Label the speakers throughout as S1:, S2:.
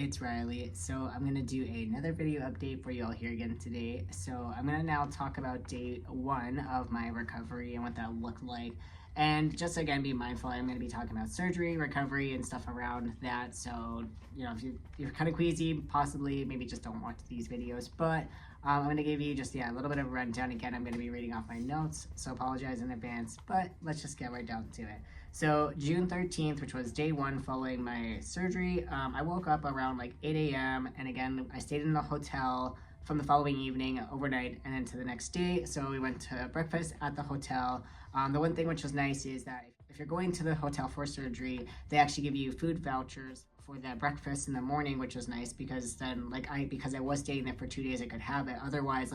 S1: it's Riley. So I'm gonna do another video update for you all here again today. So I'm gonna now talk about day one of my recovery and what that looked like. And just again, be mindful, I'm gonna be talking about surgery, recovery, and stuff around that. So, if you're kind of queasy, possibly maybe just don't watch these videos. But I'm gonna give you just, a little bit of a rundown. Again, I'm gonna be reading off my notes, so apologize in advance, but let's just get right down to it. So June 13th, which was day one following my surgery, I woke up around like 8 a.m. And again, I stayed in the hotel from the following evening overnight and then to the next day. So we went to breakfast at the hotel. The one thing which was nice is that if you're going to the hotel for surgery, they actually give you food vouchers for the breakfast in the morning, which was nice because then because I was staying there for 2 days, I could have it. Otherwise,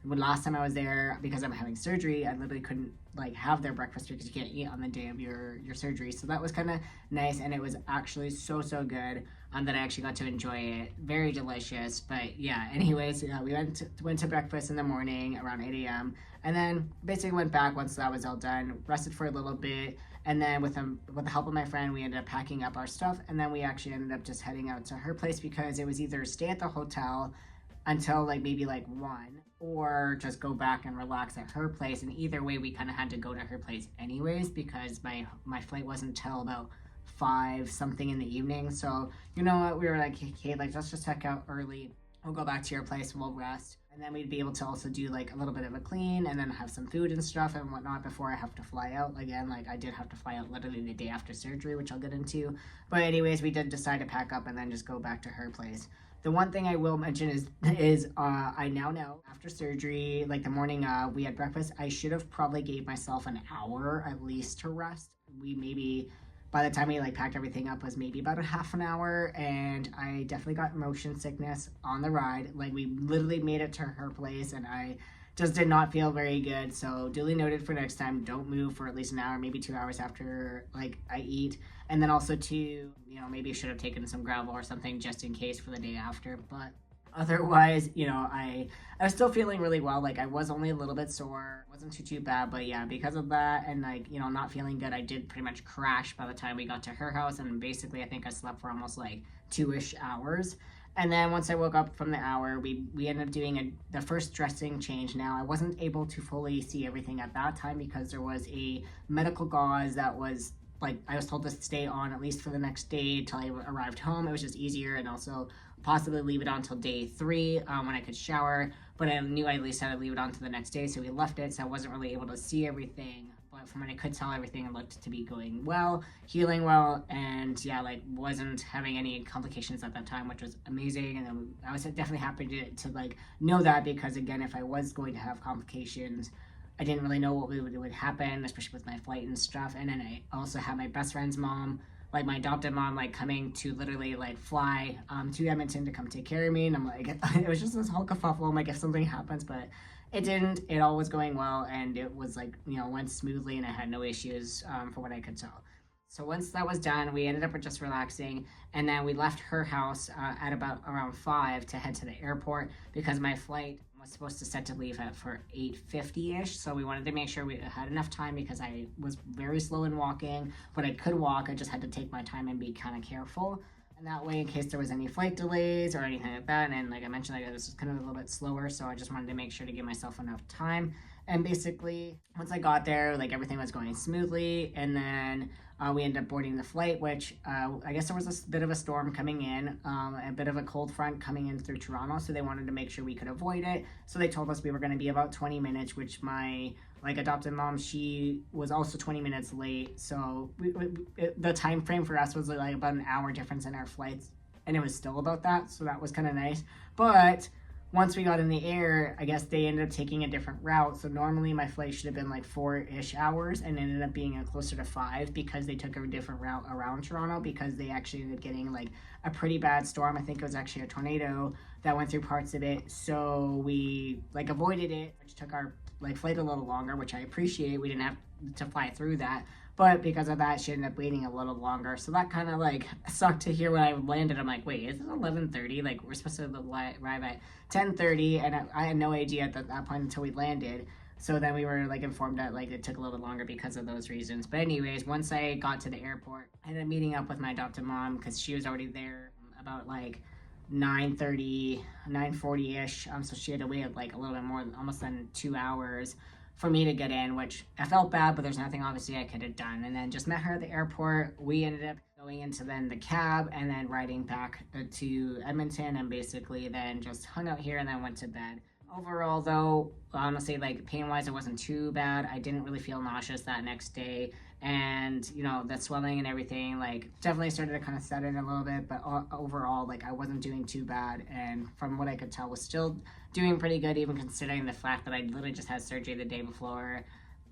S1: when last time I was there, because I'm having surgery, I literally couldn't have their breakfast because you can't eat on the day of your surgery. So that was kind of nice, and it was actually so good that I actually got to enjoy it. Very delicious. But yeah, anyways, we went to breakfast in the morning around 8 a.m. and then basically went back once that was all done, rested for a little bit, and then with the help of my friend, we ended up packing up our stuff, and then we actually ended up just heading out to her place because it was either stay at the hotel until maybe 1, or just go back and relax at her place. And either way, we kind of had to go to her place anyways because my flight wasn't till about 5 something in the evening. So you know what, we were like, hey, let's just check out early, we'll go back to your place, we'll rest, and then we'd be able to also do a little bit of a clean and then have some food and stuff and whatnot before I have to fly out again. I did have to fly out literally the day after surgery, which I'll get into. But anyways, we did decide to pack up and then just go back to her place. The one thing I will mention is I now know after surgery, the morning we had breakfast, I should have probably gave myself an hour at least to rest. We maybe, by the time we packed everything up, was maybe about a half an hour, and I definitely got motion sickness on the ride. We literally made it to her place and I just did not feel very good. So duly noted for next time, don't move for at least an hour, maybe 2 hours after I eat. And then also too, maybe I should have taken some gravel or something just in case for the day after. But otherwise, I was still feeling really well. I was only a little bit sore, wasn't too bad. But yeah, because of that and not feeling good, I did pretty much crash by the time we got to her house. And basically I think I slept for almost 2-ish hours. And then once I woke up from the hour, we ended up doing the first dressing change. Now, I wasn't able to fully see everything at that time because there was a medical gauze that was, I was told to stay on at least for the next day till I arrived home. It was just easier, and also possibly leave it on till day 3 when I could shower. But I knew I at least had to leave it on to the next day, so we left it, so I wasn't really able to see everything. But from what I could tell, everything looked to be going well, healing well, and yeah, wasn't having any complications at that time, which was amazing. And then I was definitely happy to know that, because again, if I was going to have complications, I didn't really know what would happen, especially with my flight and stuff. And then I also had my best friend's mom, my adopted mom, coming to literally fly to Edmonton to come take care of me. And I'm it was just this whole kerfuffle. I'm if something happens, but it didn't. It all was going well, and it was went smoothly, and I had no issues for what I could tell. So once that was done, we ended up just relaxing, and then we left her house at about around 5 to head to the airport because my flight was supposed to set to leave for 8:50-ish. So we wanted to make sure we had enough time because I was very slow in walking, but I could walk. I just had to take my time and be kind of careful. And that way, in case there was any flight delays or anything like that, and I mentioned, this was kind of a little bit slower, so I just wanted to make sure to give myself enough time. And basically, once I got there, everything was going smoothly, and then we ended up boarding the flight, which I guess there was a bit of a storm coming in, a bit of a cold front coming in through Toronto, so they wanted to make sure we could avoid it. So they told us we were going to be about 20 minutes, which my adopted mom, she was also 20 minutes late. So the time frame for us was about an hour difference in our flights, and it was still about that. So that was kind of nice. But once we got in the air, I guess they ended up taking a different route. So normally my flight should have been 4-ish hours, and ended up being closer to 5 because they took a different route around Toronto, because they actually ended up getting a pretty bad storm. I think it was actually a tornado that went through parts of it. So we avoided it, which took our flight a little longer, which I appreciate. We didn't have to fly through that. But because of that, she ended up waiting a little longer. So that kind of sucked to hear when I landed. I'm wait, is it 11:30? We're supposed to arrive at 10:30, and I had no idea at that point until we landed. So then we were informed that it took a little bit longer because of those reasons. But anyways, once I got to the airport, I ended up meeting up with my adopted mom because she was already there about like 9:30, 9:40-ish. So she had to wait like a little bit more, almost than 2 hours for me to get in, which I felt bad, but there's nothing obviously I could have done. And then just met her at the airport. We ended up going into then the cab and then riding back to Edmonton, and basically then just hung out here and then went to bed. Overall, though, honestly, like pain-wise, it wasn't too bad. I didn't really feel nauseous that next day, and you know, the swelling and everything, like definitely started to kind of set in a little bit. But overall, like I wasn't doing too bad, and from what I could tell, was still doing pretty good, even considering the fact that I literally just had surgery the day before.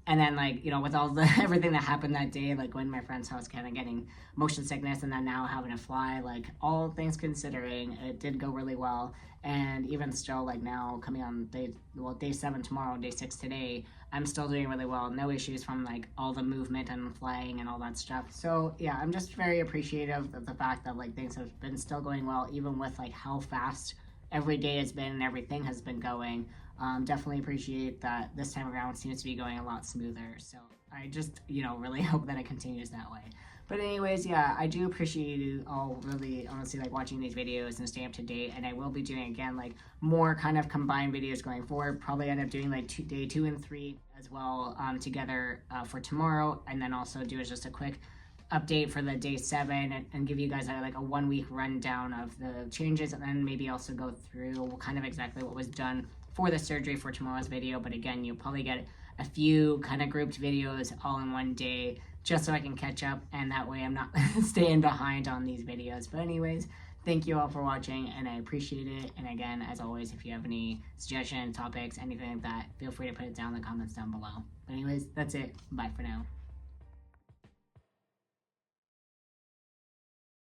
S1: And then, like, you know, with all the everything that happened that day, like going to my friend's house, kind of getting motion sickness, and then now having to fly, like all things considering, it did go really well. And even still, like now coming on day 7 tomorrow, day 6 today, I'm still doing really well. No issues from like all the movement and flying and all that stuff. So yeah, I'm just very appreciative of the fact that like things have been still going well, even with like how fast every day has been and everything has been going. Definitely appreciate that this time around seems to be going a lot smoother. So I just, you know, really hope that it continues that way. But anyways, yeah, I do appreciate you all really honestly like watching these videos and stay up to date. And I will be doing again like more kind of combined videos going forward. Probably end up doing like day 2 and 3 as well together for tomorrow, and then also do just a quick update for the day 7 and give you guys like a 1 week rundown of the changes, and then maybe also go through kind of exactly what was done for the surgery for tomorrow's video. But again, you'll probably get a few kind of grouped videos all in one day, just so I can catch up, and that way I'm not staying behind on these videos. But anyways, thank you all for watching, and I appreciate it. And again, as always, if you have any suggestions, topics, anything like that, feel free to put it down in the comments down below. But anyways, that's it. Bye for now.